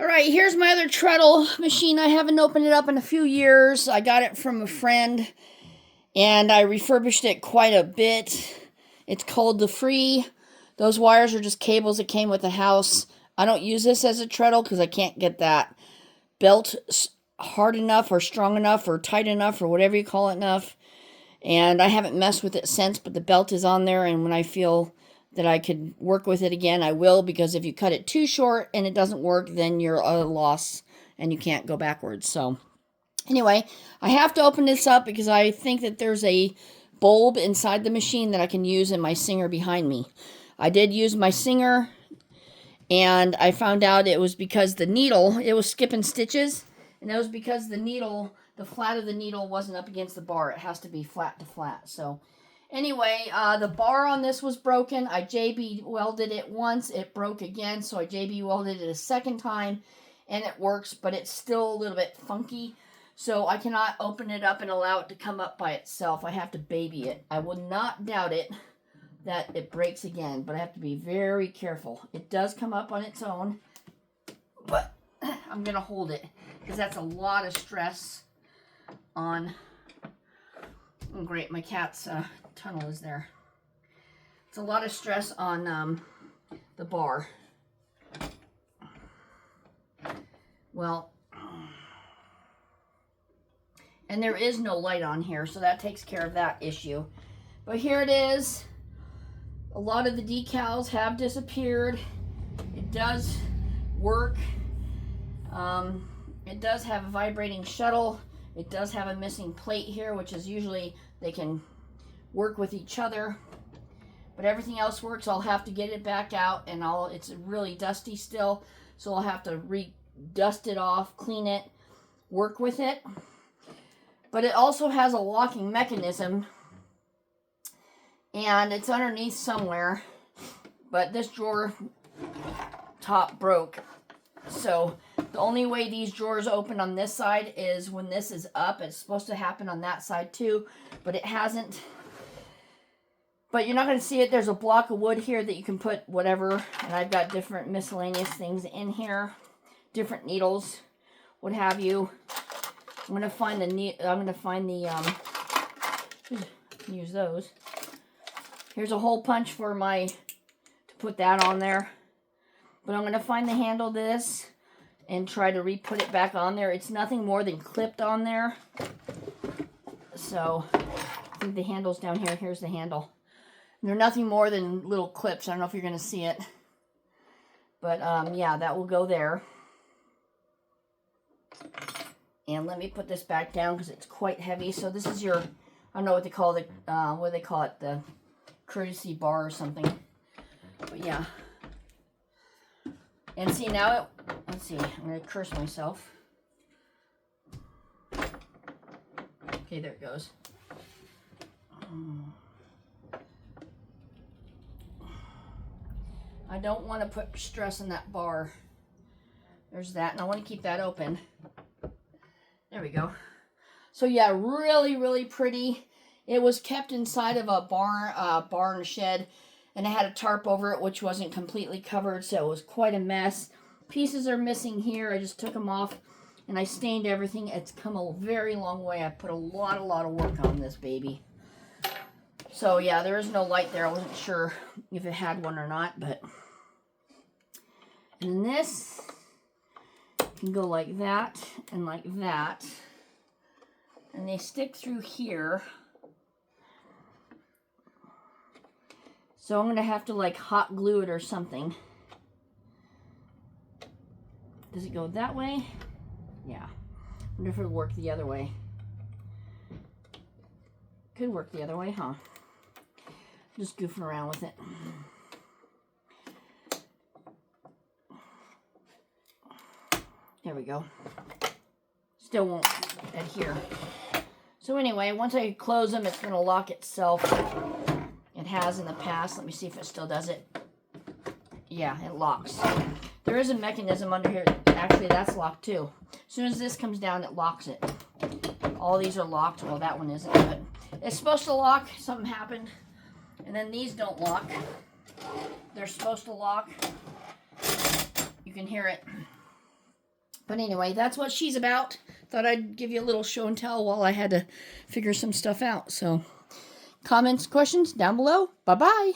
All right, here's my other treadle machine. I haven't opened it up in a few years. I got it from a friend and I refurbished it quite a bit. It's called the Free. Those wires are just cables that came with the house. I don't use this as a treadle because I can't get that belt hard enough or strong enough or tight enough or whatever you call it enough. And I haven't messed with it since, but the belt is on there, and when I feel that I could work with it again, I will, because if you cut it too short and it doesn't work, then you're at a loss and you can't go backwards. So anyway, I have to open this up because I think that there's a bulb inside the machine that I can use in my Singer behind me. I did use my Singer, and I found out it was because the needle, it was skipping stitches, and it was because the needle, the flat of the needle wasn't up against the bar. It has to be flat to flat. So anyway, the bar on this was broken. I JB welded it once. It broke again, so I JB welded it a second time, and it works, but it's still a little bit funky. So I cannot open it up and allow it to come up by itself. I have to baby it. I will not doubt it that it breaks again, but I have to be very careful. It does come up on its own, but I'm going to hold it because that's a lot of stress on... Oh, great, my cat's tunnel is there. It's a lot of stress on the bar. Well, and there is no light on here, so that takes care of that issue. But here it is. A lot of the decals have disappeared. It does work. It does have a vibrating shuttle. It does have a missing plate here, which is usually they can work with each other. But everything else works. I'll have to get it back out, and it's really dusty still, so I'll have to dust it off, clean it, work with it. But it also has a locking mechanism, and it's underneath somewhere. But this drawer top broke. So the only way these drawers open on this side is when this is up. It's supposed to happen on that side too, but it hasn't. But you're not going to see it. There's a block of wood here that you can put whatever. And I've got different miscellaneous things in here. Different needles, what have you. I'm going to find use those. Here's a hole punch for to put that on there. But I'm going to find the handle of this and try to re-put it back on there. It's nothing more than clipped on there. So I think the handle's down here. Here's the handle. And they're nothing more than little clips. I don't know if you're going to see it. But yeah, that will go there. And let me put this back down because it's quite heavy. So this is your, I don't know what they call it, the courtesy bar or something. But yeah. And see, now let's see, I'm going to curse myself. Okay, there it goes. I don't want to put stress on that bar. There's that, and I want to keep that open. There we go. So yeah, really, really pretty. It was kept inside of a barn shed, and it had a tarp over it, which wasn't completely covered, so it was quite a mess. Pieces are missing here. I just took them off, and I stained everything. It's come a very long way. I put a lot of work on this baby. So yeah, there is no light there. I wasn't sure if it had one or not, but... And this can go like that and like that. And they stick through here. So I'm going to have to like hot glue it or something. Does it go that way? Yeah. I wonder if it'll work the other way. Could work the other way, huh? Just goofing around with it. There we go. Still won't adhere. So anyway, once I close them, it's going to lock itself. It has in the past. Let me see if it still does it. Yeah, it locks. There is a mechanism under here. Actually, that's locked too. As soon as this comes down, it locks it. All these are locked. Well, that one isn't, but it's supposed to lock. Something happened. And then these don't lock. They're supposed to lock. You can hear it. But anyway, that's what she's about. Thought I'd give you a little show and tell while I had to figure some stuff out. So comments, questions down below. Bye-bye.